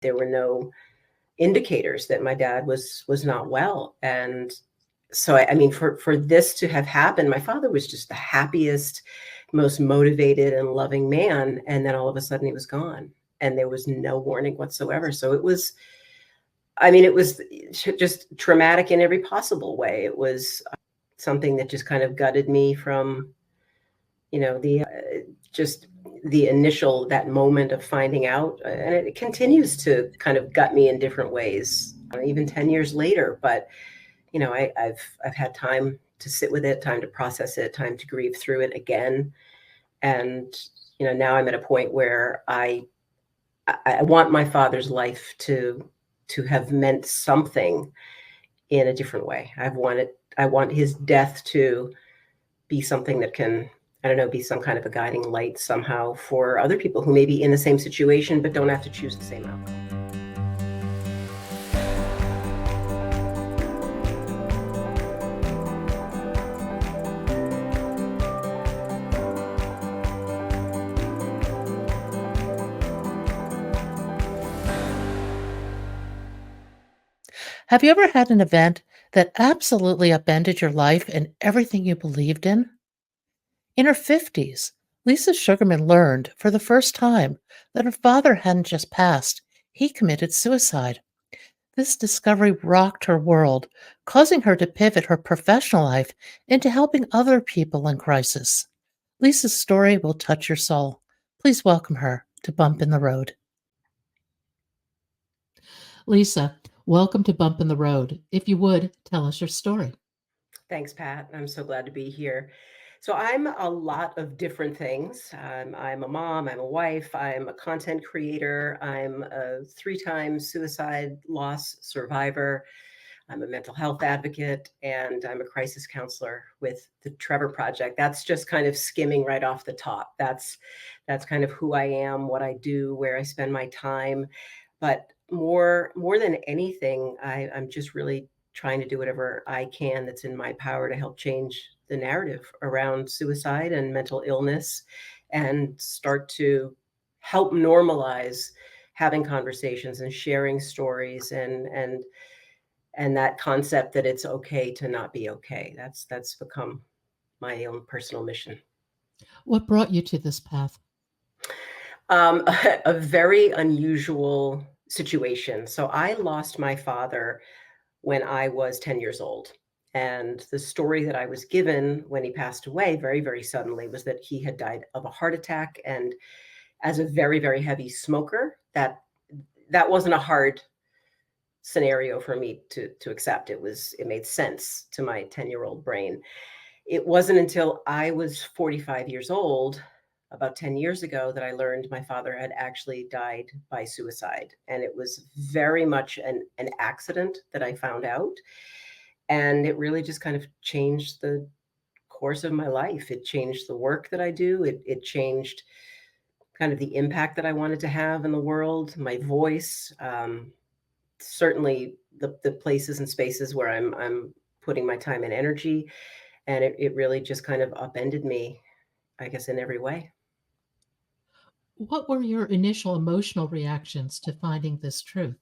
There were no indicators that my dad was not well. And so I mean, for this to have happened, my father was just the happiest, most motivated and loving man, and then all of a sudden he was gone, and there was no warning whatsoever. So it was, I mean, it was just traumatic in every possible way. It was something that just kind of gutted me from, the just the initial, that moment of finding out, and it continues to kind of gut me in different ways, even 10 years later. But I've had time to sit with it, time to process it, time to grieve through it again. And now I'm at a point where I want my father's life to have meant something in a different way. I want his death to be something that can, I don't know, be some kind of a guiding light somehow for other people who may be in the same situation but don't have to choose the same outcome. Have you ever had an event that absolutely upended your life and everything you believed in? In her 50s, Lisa Sugarman learned for the first time that her father hadn't just passed, he committed suicide. This discovery rocked her world, causing her to pivot her professional life into helping other people in crisis. Lisa's story will touch your soul. Please welcome her to Bump in the Road. Lisa, welcome to Bump in the Road. If you would, tell us your story. Thanks, Pat. I'm so glad to be here. So I'm a lot of different things. I'm a mom, I'm a wife, I'm a content creator, I'm a 3-time suicide loss survivor, I'm a mental health advocate, and I'm a crisis counselor with the Trevor Project. That's just kind of skimming right off the top. That's kind of who I am, what I do, where I spend my time. But more than anything, I'm just really trying to do whatever I can that's in my power to help change the narrative around suicide and mental illness, and start to help normalize having conversations and sharing stories, and that concept that it's okay to not be okay. That's become my own personal mission. What brought you to this path? A very unusual situation. So I lost my father when I was 10 years old. And the story that I was given when he passed away very, very suddenly was that he had died of a heart attack. And as a very, very heavy smoker, that wasn't a hard scenario for me to accept. It made sense to my 10-year-old brain. It wasn't until I was 45 years old, about 10 years ago, that I learned my father had actually died by suicide. And it was very much an accident that I found out. And it really just kind of changed the course of my life. It changed the work that I do. It changed kind of the impact that I wanted to have in the world, my voice, certainly the places and spaces where I'm putting my time and energy. And it really just kind of upended me, I guess, in every way. What were your initial emotional reactions to finding this truth?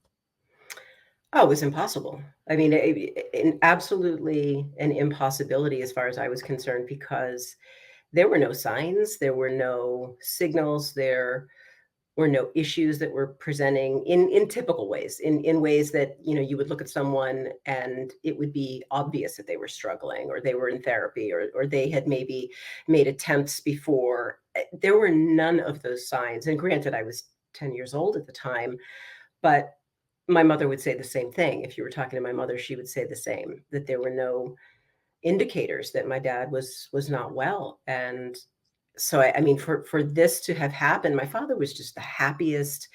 Oh, it was impossible. I mean, absolutely an impossibility as far as I was concerned, because there were no signs, there were no signals, there were no issues that were presenting in typical ways, in ways that you would look at someone and it would be obvious that they were struggling, or they were in therapy, or they had maybe made attempts before. There were none of those signs. And granted, I was 10 years old at the time, but my mother would say the same thing. If you were talking to my mother, she would say the same, that there were no indicators that my dad was not well. And so I mean, for this to have happened, my father was just the happiest,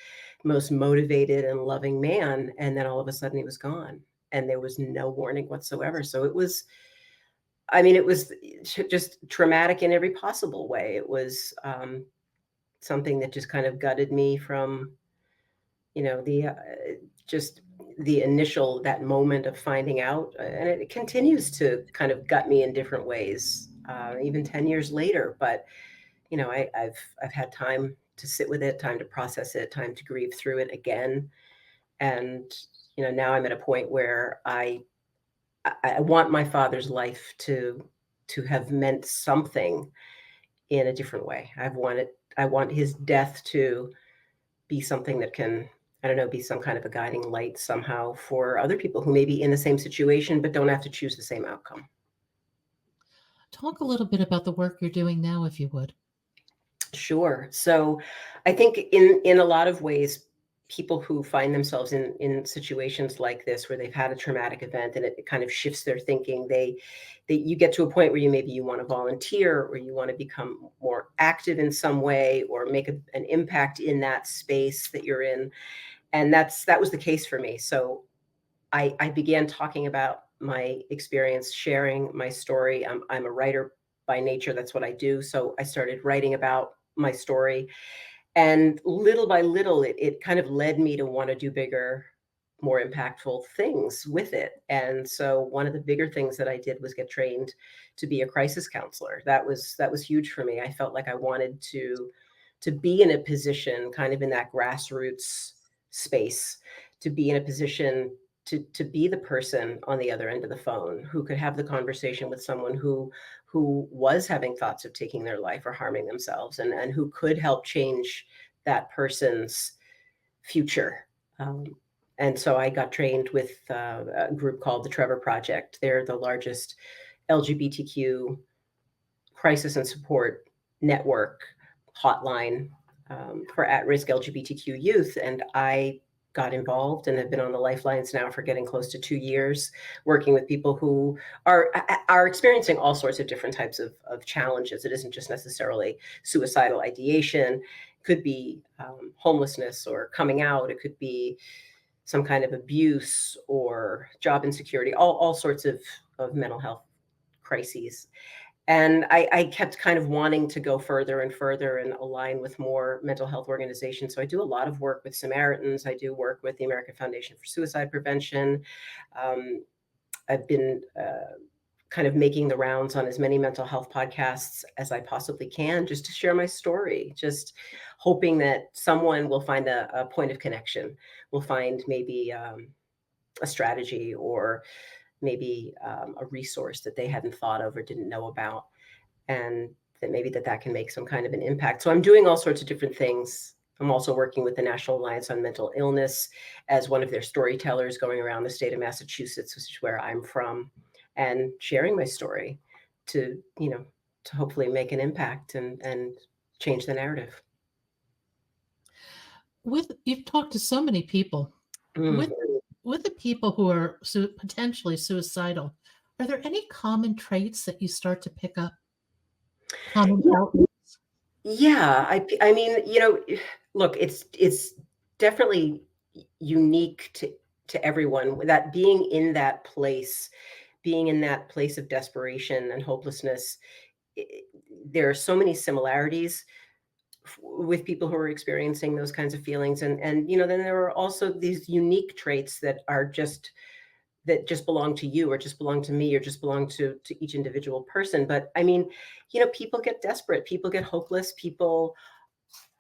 most motivated and loving man, and then all of a sudden he was gone, and there was no warning whatsoever. So it was, I mean, it was just traumatic in every possible way. It was something that just kind of gutted me from, the just the initial, that moment of finding out, and it continues to kind of gut me in different ways, even 10 years later. But I've had time to sit with it, time to process it, time to grieve through it again. And, now I'm at a point where I want my father's life to have meant something in a different way. I want his death to be something that can, I don't know, be some kind of a guiding light somehow for other people who may be in the same situation but don't have to choose the same outcome. Talk a little bit about the work you're doing now, if you would. Sure. So I think in a lot of ways, people who find themselves in situations like this where they've had a traumatic event and it kind of shifts their thinking, they you get to a point where you want to volunteer or you want to become more active in some way or make an impact in that space that you're in. And that was the case for me. So I began talking about my experience, sharing my story. I'm a writer by nature. That's what I do. So I started writing about my story. And little by little, it kind of led me to want to do bigger, more impactful things with it. And so one of the bigger things that I did was get trained to be a crisis counselor. That was huge for me. I felt like I wanted to be in a position kind of in that grassroots space, to be in a position to be the person on the other end of the phone who could have the conversation with someone who was having thoughts of taking their life or harming themselves and who could help change that person's future. Um, and so I got trained with a group called the Trevor Project. They're the largest LGBTQ crisis and support network hotline for at-risk LGBTQ youth. And I got involved and have been on the lifelines now for getting close to 2 years, working with people who are experiencing all sorts of different types of challenges. It isn't just necessarily suicidal ideation. It could be homelessness or coming out. It could be some kind of abuse or job insecurity, all sorts of mental health crises. And I kept kind of wanting to go further and further and align with more mental health organizations. So I do a lot of work with Samaritans. I do work with the American Foundation for Suicide Prevention. Um, I've been kind of making the rounds on as many mental health podcasts as I possibly can just to share my story, just hoping that someone will find a point of connection, will find maybe a strategy or maybe a resource that they hadn't thought of or didn't know about, and that maybe that can make some kind of an impact. So I'm doing all sorts of different things. I'm also working with the National Alliance on Mental Illness as one of their storytellers, going around the state of Massachusetts, which is where I'm from, and sharing my story to, to hopefully make an impact and change the narrative. With you've talked to so many people. With Mm. with the people who are potentially suicidal, are there any common traits that you start to pick up? Common outlooks? Yeah, I mean, look, it's definitely unique to everyone that being in that place of desperation and hopelessness. i- there are so many similarities with people who are experiencing those kinds of feelings, and then there are also these unique traits that just belong to you or just belong to me or just belong to each individual person. But I mean, people get desperate, people get hopeless, people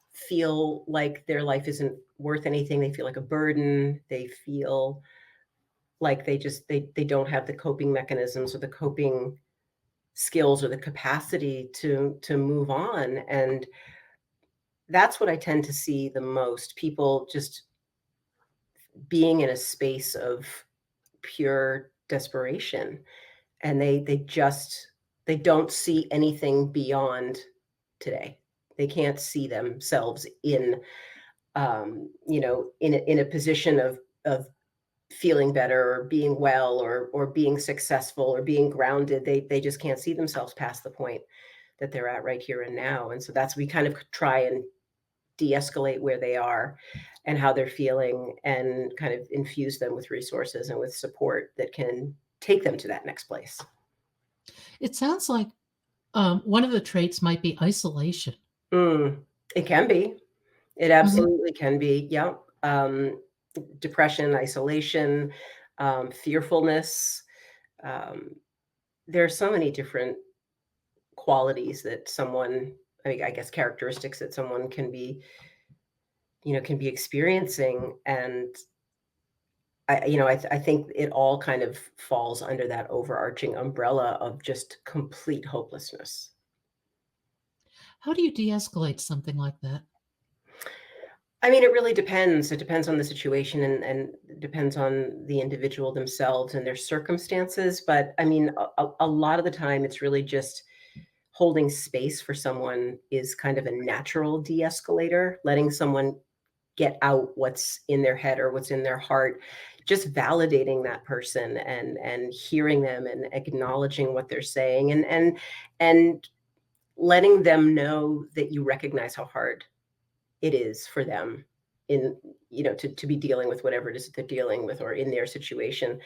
feel like their life isn't worth anything. They feel like a burden. They feel like they don't have the coping mechanisms or the coping skills or the capacity to move on. And that's what I tend to see the most. People just being in a space of pure desperation, and they don't see anything beyond today. They can't see themselves in a position of feeling better or being well or being successful or being grounded. They just can't see themselves past the point that they're at right here and now. And so we kind of try and de-escalate where they are and how they're feeling and kind of infuse them with resources and with support that can take them to that next place. It sounds like one of the traits might be isolation. Mm, it can be. It Mhm. absolutely can be. Yeah. Depression, isolation, fearfulness. Um, there are so many different qualities that someone, I mean, I guess characteristics that someone can be experiencing. And I think it all kind of falls under that overarching umbrella of just complete hopelessness. How do you de-escalate something like that? I mean, it really depends. It depends on the situation and depends on the individual themselves and their circumstances. But I mean, a lot of the time, it's really just holding space for someone is kind of a natural de-escalator, letting someone get out what's in their head or what's in their heart, just validating that person and hearing them and acknowledging what they're saying and letting them know that you recognize how hard it is for them in to be dealing with whatever it is that they're dealing with or in their situation.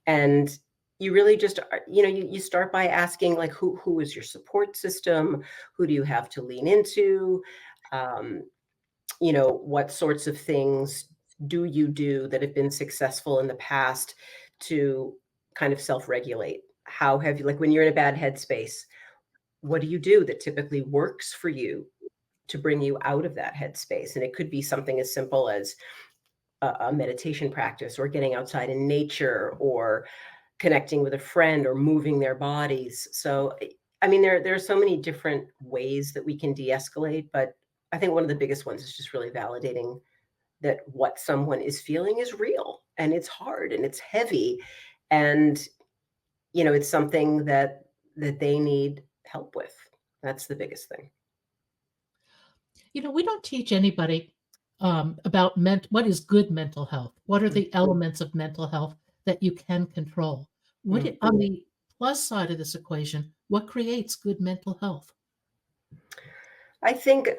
And you really just you start by asking, like, who is your support system, who do you have to lean into, um, what sorts of things do you do that have been successful in the past to kind of self-regulate. How have you, like, when you're in a bad headspace, what do you do that typically works for you to bring you out of that headspace? And it could be something as simple as a meditation practice or getting outside in nature or connecting with a friend or moving their bodies. So, I mean, there are so many different ways that we can de-escalate, but I think one of the biggest ones is just really validating that what someone is feeling is real and it's hard and it's heavy and it's something that they need help with. That's the biggest thing. We don't teach anybody about what is good mental health. What are the elements of mental health that you can control? Mm. On the plus side of this equation, what creates good mental health? I think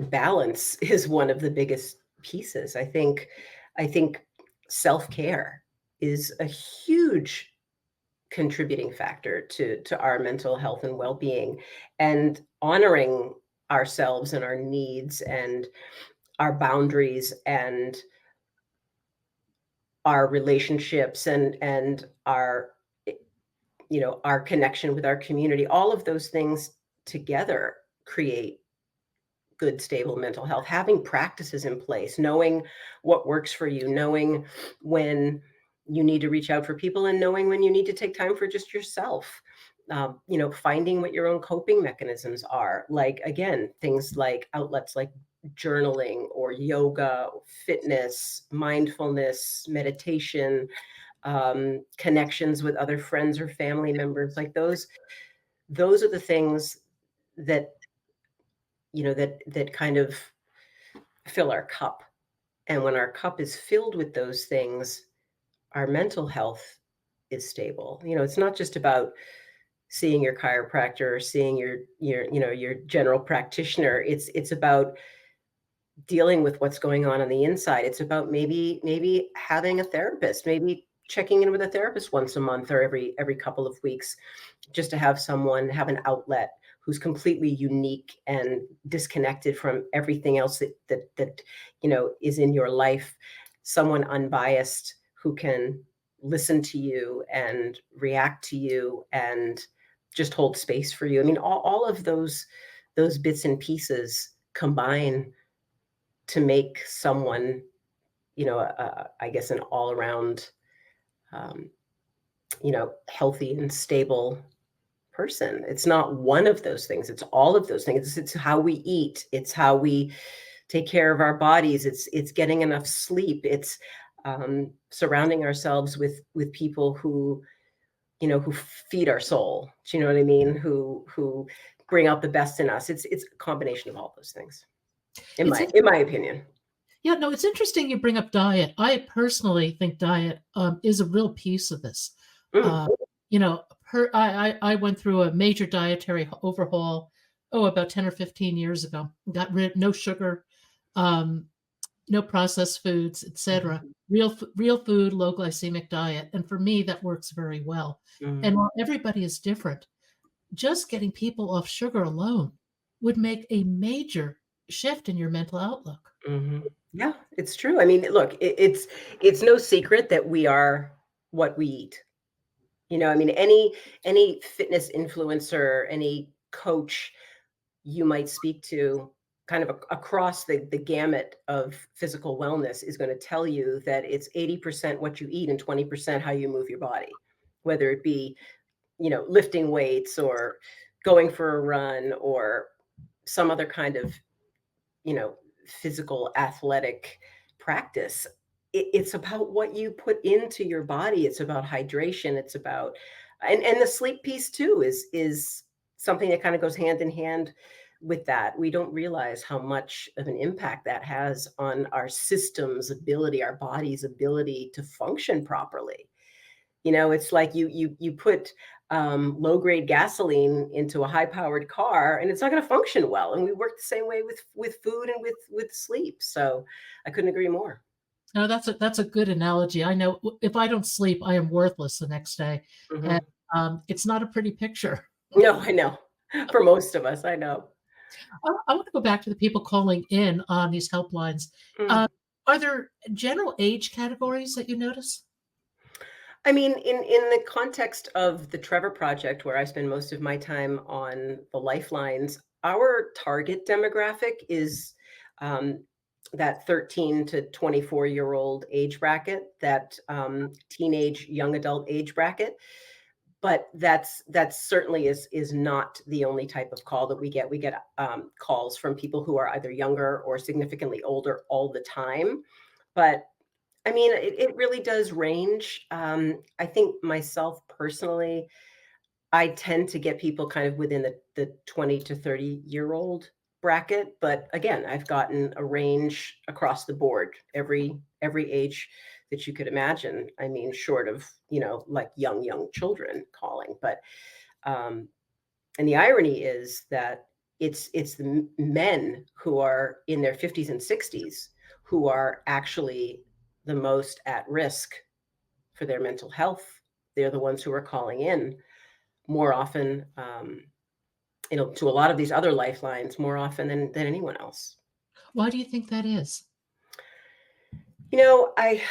balance is one of the biggest pieces. I think self-care is a huge contributing factor to our mental health and well-being, and honoring ourselves and our needs and our boundaries and our relationships and our our connection with our community. All of those things together create good, stable mental health. Having practices in place, knowing what works for you, knowing when you need to reach out for people, and knowing when you need to take time for just yourself. Finding what your own coping mechanisms are. Like, again, things like outlets like journaling or yoga, fitness, mindfulness, meditation, connections with other friends or family members. Like those are the things that that kind of fill our cup. And when our cup is filled with those things, our mental health is stable. It's not just about seeing your chiropractor or seeing your general practitioner. It's about dealing with what's going on the inside. It's about maybe having a therapist, maybe checking in with a therapist once a month or every couple of weeks, just to have an outlet who's completely unique and disconnected from everything else that is in your life. Someone unbiased who can listen to you and react to you and just hold space for you. I mean, all of those bits and pieces combine to make someone, I guess, an all around, um, healthy and stable person. It's not one of those things. It's all of those things. It's how we eat. It's how we take care of our bodies. It's getting enough sleep. It's surrounding ourselves with people who feed our soul. Do you know what I mean? Who bring out the best in us. It's a combination of all those things, in It's my opinion. Yeah, no, it's interesting you bring up diet. I personally think diet is a real piece of this. Mm, Uh, I went through a major dietary overhaul, about 10 or 15 years ago. Got rid no sugar, um, no processed foods, etc. mhm, Real food, low glycemic diet. And for me, that works very well. mhm. And while everybody is different, just getting people off sugar alone would make a major shift in your mental outlook. Mhm. Yeah, it's true. I mean, look, it's no secret that we are what we eat. I mean, any fitness influencer, any coach you might speak to kind of across the gamut of physical wellness is going to tell you that it's 80% what you eat and 20% how you move your body, whether it be, lifting weights or going for a run or some other kind of, you know, physical athletic practice. It's about what you put into your body. It's about hydration. It's about, and the sleep piece too is something that kind of goes hand in hand with that. We don't realize how much of an impact that has on our system's ability, our body's ability to function properly. It's like you put low grade gasoline into a high powered car, and it's not going to function well. And we work the same way with food and with sleep. So I couldn't agree more. No, that's a good analogy. I know if I don't sleep, I am worthless the next day, and Hmm. it's not a pretty picture. No, I know. For most of us, I know. I want to go back to the people calling in on these helplines. Uh, Mm. are there general age categories that you notice? I mean, in the context of the Trevor Project, where I spend most of my time on the lifelines, our target demographic is um, that 13 to 24-year-old age bracket, that teenage young adult age bracket. But that's certainly is not the only type of call that we get. We get calls from people who are either younger or significantly older all the time. But I mean, it really does range. I think myself personally, I tend to get people kind of within the 20 to 30-year-old bracket. But again, I've gotten a range across the board, every age that you could imagine. I mean, short of, like young children calling. But um, and the irony is that it's the men who are in their 50s and 60s who are actually the most at risk for their mental health. They're the ones who are calling in more often, to a lot of these other lifelines more often than anyone else. Why do you think that is? I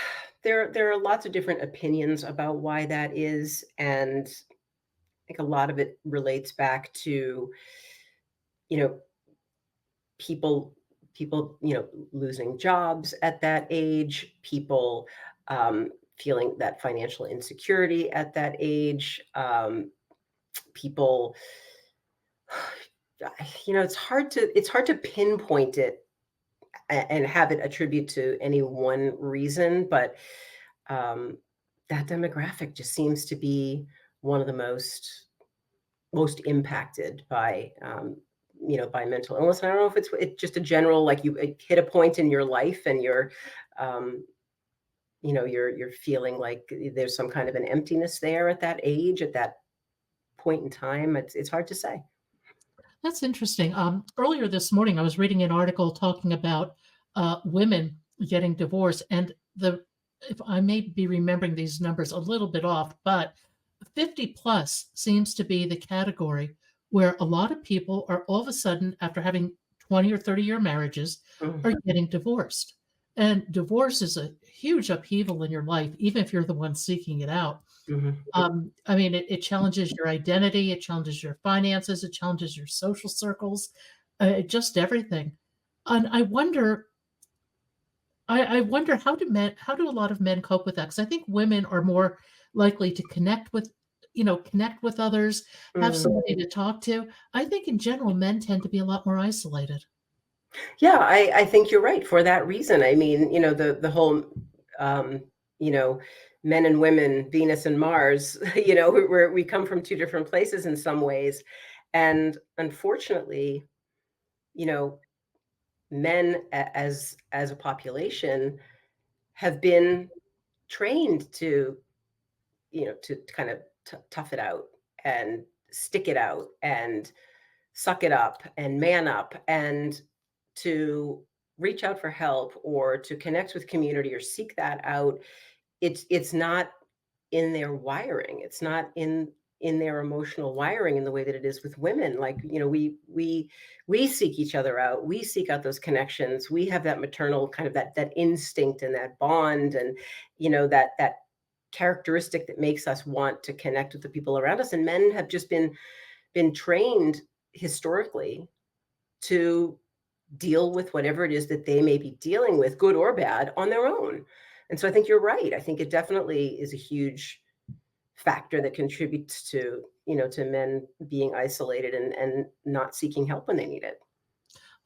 there are lots of different opinions about why that is, and I think a lot of it relates back to, you know, people, losing jobs at that age, people feeling that financial insecurity at that age, people, it's hard to pinpoint it and have it attribute to any one reason, but um, that demographic just seems to be one of the most impacted by mental illness. And I don't know if it's just a general, like, you hit a point in your life and um, you're feeling like there's some kind of an emptiness there at that age, at that point in time. It's hard to say. That's interesting. Earlier this morning, I was reading an article talking about women getting divorced, and the if I may be remembering these numbers a little bit off, but 50 plus seems to be the category where a lot of people are all of a sudden, after having 20 or 30-year marriages, Mhm, are getting divorced. And divorce is a huge upheaval in your life, even if you're the one seeking it out. mhm. I mean, it challenges your identity, it challenges your finances, it challenges your social circles, just everything. And I wonder how do a lot of men cope with that? Because I think women are more likely to connect with others, have Mm. somebody to talk to. I think in general, men tend to be a lot more isolated. Yeah, I think you're right for that reason. I mean, the whole, um, you know, men and women, Venus and Mars, we come from two different places in some ways. And unfortunately, you know, men as a population have been trained to kind of tough it out and stick it out and suck it up and man up and to reach out for help or to connect with community or seek that out. It's not in their wiring. It's not in their emotional wiring in the way that it is with women. Like, we seek each other out. We seek out those connections. We have that maternal kind of that instinct and that bond, and that characteristic that makes us want to connect with the people around us. And men have just been trained historically to deal with whatever it is that they may be dealing with, good or bad, on their own. And so I think you're right. I think it definitely is a huge factor that contributes to, to men being isolated and not seeking help when they need it.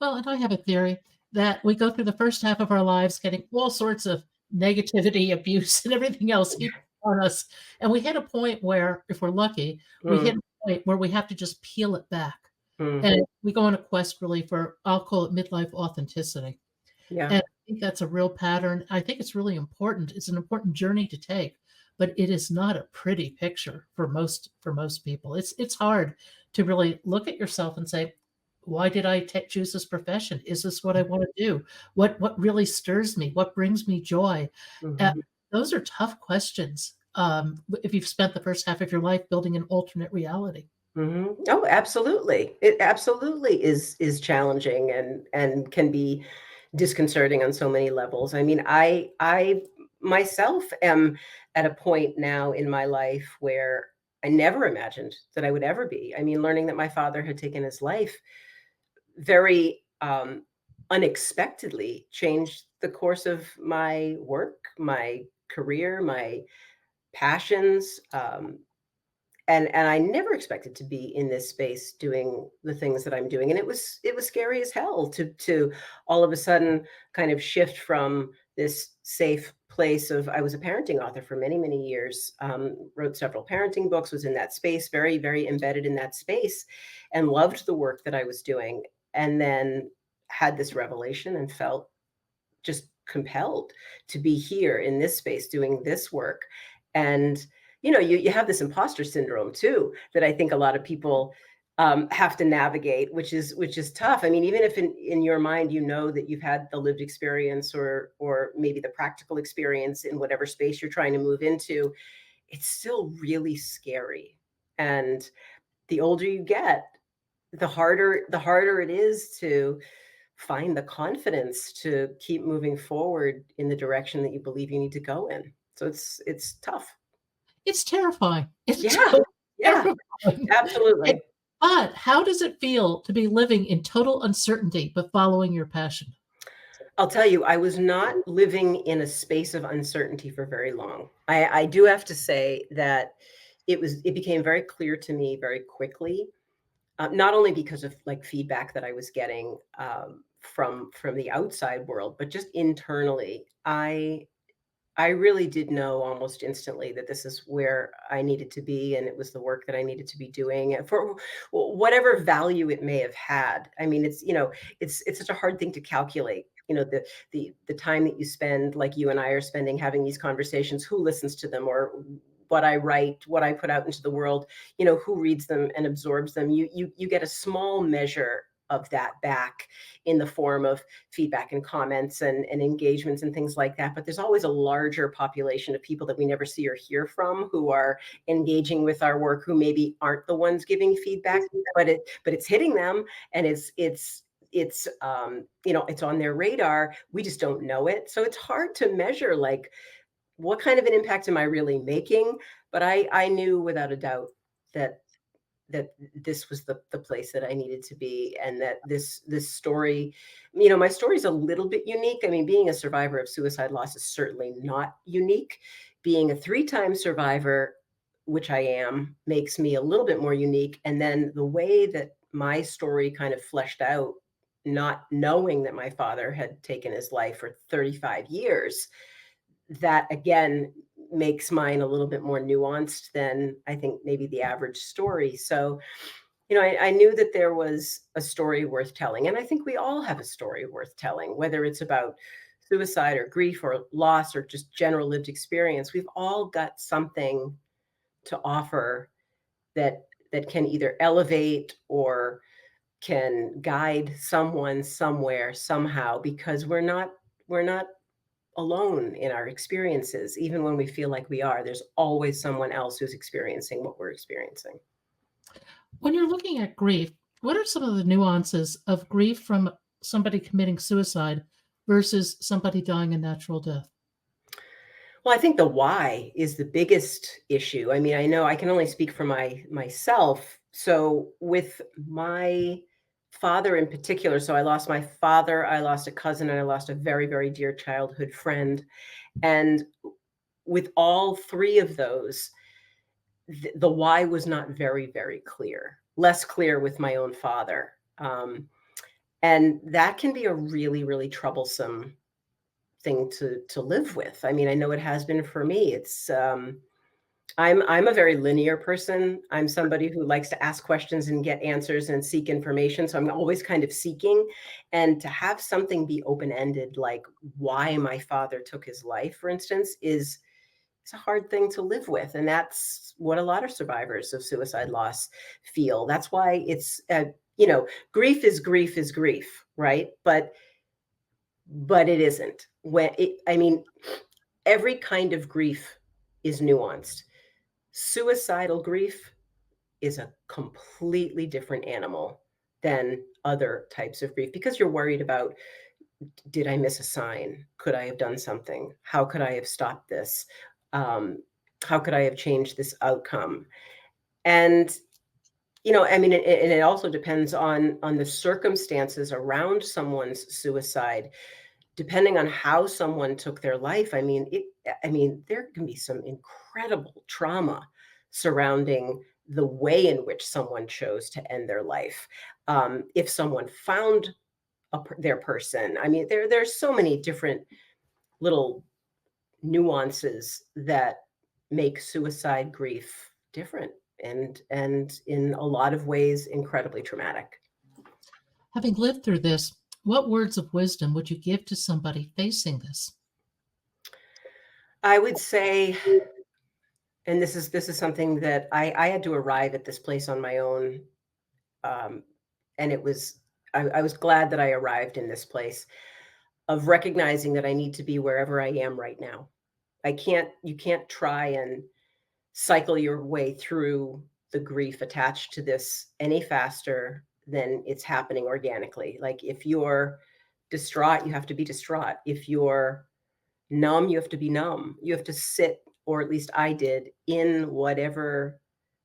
Well, and I have a theory that we go through the first half of our lives getting all sorts of negativity, abuse, and everything else heaped on us. And we hit a point where, if we're lucky, we hit Mm, a point where we have to just peel it back. mm, And we go on a quest really for, I'll call it midlife authenticity. yeah. And I think that's a real pattern. I think it's really important. It's an important journey to take, but it is not a pretty picture for most people. It's hard to really look at yourself and say, why did I choose this profession? Is this what I want to do? What really stirs me? What brings me joy? Uh, Mhm. those are tough questions. If you've spent the first half of your life building an alternate reality. Mhm. Oh, absolutely. It absolutely is challenging and can be disconcerting on so many levels. I mean, I myself am at a point now in my life where I never imagined that I would ever be. I mean, learning that my father had taken his life very unexpectedly changed the course of my work, my career, my passions. And I never expected to be in this space doing the things that I'm doing, and it was scary as hell to all of a sudden kind of shift from this safe place of I was a parenting author for many, many years, wrote several parenting books, was in that space, very, very embedded in that space, and loved the work that I was doing, and then had this revelation and felt just compelled to be here in this space doing this work. And you have this imposter syndrome too that I think a lot of people have to navigate, which is tough. I mean, even if in your mind that you've had the lived experience or maybe the practical experience in whatever space you're trying to move into, it's still really scary. And the older you get, the harder it is to find the confidence to keep moving forward in the direction that you believe you need to go in. So it's tough. It's terrifying. It's Yeah. totally Yeah, terrifying. absolutely. But how does it feel to be living in total uncertainty but following your passion? I'll tell you, I was not living in a space of uncertainty for very long. I do have to say that it became very clear to me very quickly, not only because of like feedback that I was getting from the outside world, but just internally. I really did know almost instantly that this is where I needed to be, and it was the work that I needed to be doing for whatever value it may have had. I mean, it's such a hard thing to calculate. The time that you spend, like you and I are spending, having these conversations, who listens to them, or what I write, what I put out into the world, who reads them and absorbs them. You get a small measure of that back in the form of feedback and comments and engagements and things like that. But there's always a larger population of people that we never see or hear from who are engaging with our work, who maybe aren't the ones giving feedback, but it's hitting them, and it's on their radar. We just don't know it. So it's hard to measure, like, what kind of an impact am I really making? But I knew without a doubt that this was the place that I needed to be, and that this story, my story is a little bit unique. I mean, being a survivor of suicide loss is certainly not unique. Being a three-time survivor, which I am, makes me a little bit more unique. And then the way that my story kind of fleshed out, not knowing that my father had taken his life for 35 years, that again makes mine a little bit more nuanced than I think maybe the average story. So, I knew that there was a story worth telling. And I think we all have a story worth telling, whether it's about suicide or grief or loss or just general lived experience. We've all got something to offer that can either elevate or can guide someone somewhere somehow, because we're not alone in our experiences. Even when we feel like we are, there's always someone else who's experiencing what we're experiencing. When you're looking at grief, what are some of the nuances of grief from somebody committing suicide versus somebody dying a natural death? Well, I think the why is the biggest issue. I mean, I know I can only speak for myself. So with my father in particular, so I lost my father, I lost a cousin, and I lost a very, very dear childhood friend. And with all three of those, the why was not very, very clear, less clear with my own father. And that can be a really, really troublesome thing to live with. I mean, I know it has been for me. I'm a very linear person. I'm somebody who likes to ask questions and get answers and seek information. So I'm always kind of seeking. And to have something be open-ended, like why my father took his life, for instance, is it's a hard thing to live with. And that's what a lot of survivors of suicide loss feel. That's why you know, grief is grief, right? But it isn't. I mean, every kind of grief is nuanced. Suicidal grief is a completely different animal than other types of grief because you're worried about, did I miss a sign? Could I have done something? How could I have stopped this? Um, how could I have changed this outcome? And I mean, and it also depends on the circumstances around someone's suicide. Depending on how someone took their life, I mean, there can be some incredible trauma surrounding the way in which someone chose to end their life. If someone found their person, I mean, there's so many different little nuances that make suicide grief different and in a lot of ways incredibly traumatic. Having lived through this, what words of wisdom would you give to somebody facing this? I would say, and this is something that I had to arrive at this place on my own, um, and I was glad that I arrived in this place of recognizing that I need to be wherever I am right now. You can't try and cycle your way through the grief attached to this any faster than it's happening organically. Like if you're distraught, you have to be distraught. If you're numb, you have to be numb. You have to sit, or at least I did, in whatever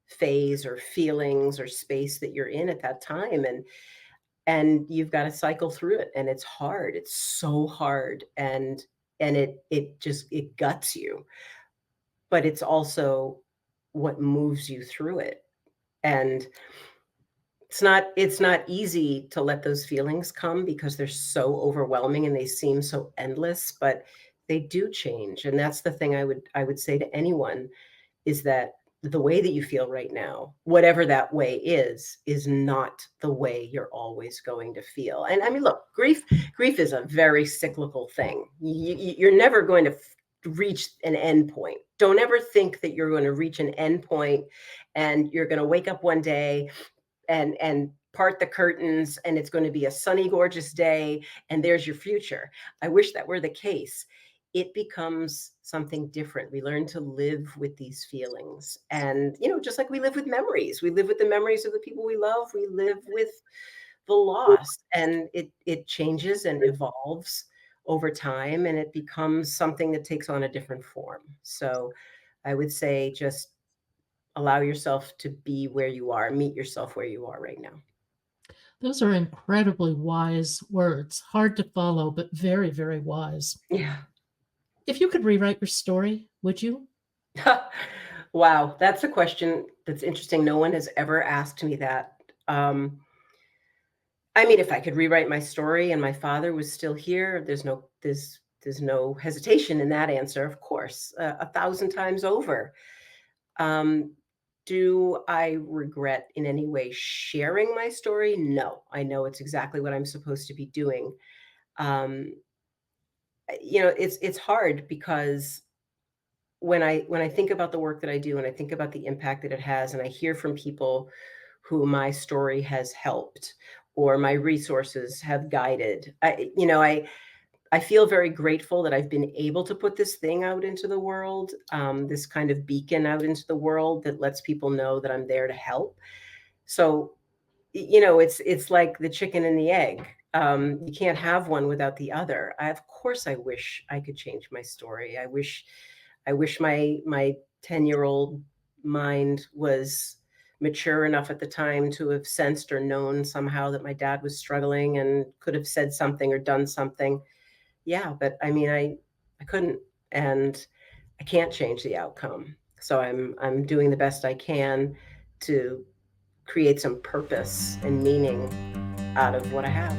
phase or feelings or space that you're in at that time. And you've got to cycle through it. And it's hard. It's so hard. And it guts you, but it's also what moves you through it. And it's not easy to let those feelings come because they're so overwhelming and they seem so endless, but they do change. And that's the thing I would say to anyone is that the way that you feel right now, whatever that way is not the way you're always going to feel. And I mean, look, grief is a very cyclical thing. You're never going to reach an end point. Don't ever think that you're going to reach an end point and you're going to wake up one day and part the curtains and it's going to be a sunny gorgeous day and there's your future. I wish that were the case. It becomes something different. We learn to live with these feelings, and just like we live with memories, we live with the memories of the people we love, we live with the loss, and it changes and evolves over time, and it becomes something that takes on a different form. So I would say just allow yourself to be where you are, meet yourself where you are right now. Those are incredibly wise words, hard to follow, but very, very wise. Yeah. If you could rewrite your story, would you? Wow, that's a question that's interesting. No one has ever asked me that. I mean, if I could rewrite my story and my father was still here, there's no hesitation in that answer, of course, a thousand times over. Um, do I regret in any way sharing my story? No, I know it's exactly what I'm supposed to be doing. Um, it's hard because when I think about the work that I do and I think about the impact that it has, and I hear from people who my story has helped or my resources have guided, I feel very grateful that I've been able to put this thing out into the world, this kind of beacon out into the world that lets people know that I'm there to help. So, it's like the chicken and the egg. You can't have one without the other. Of course, I wish I could change my story. I wish my 10-year-old mind was mature enough at the time to have sensed or known somehow that my dad was struggling and could have said something or done something. Yeah, but I mean, I couldn't, and I can't change the outcome. So I'm doing the best I can to create some purpose and meaning out of what I have.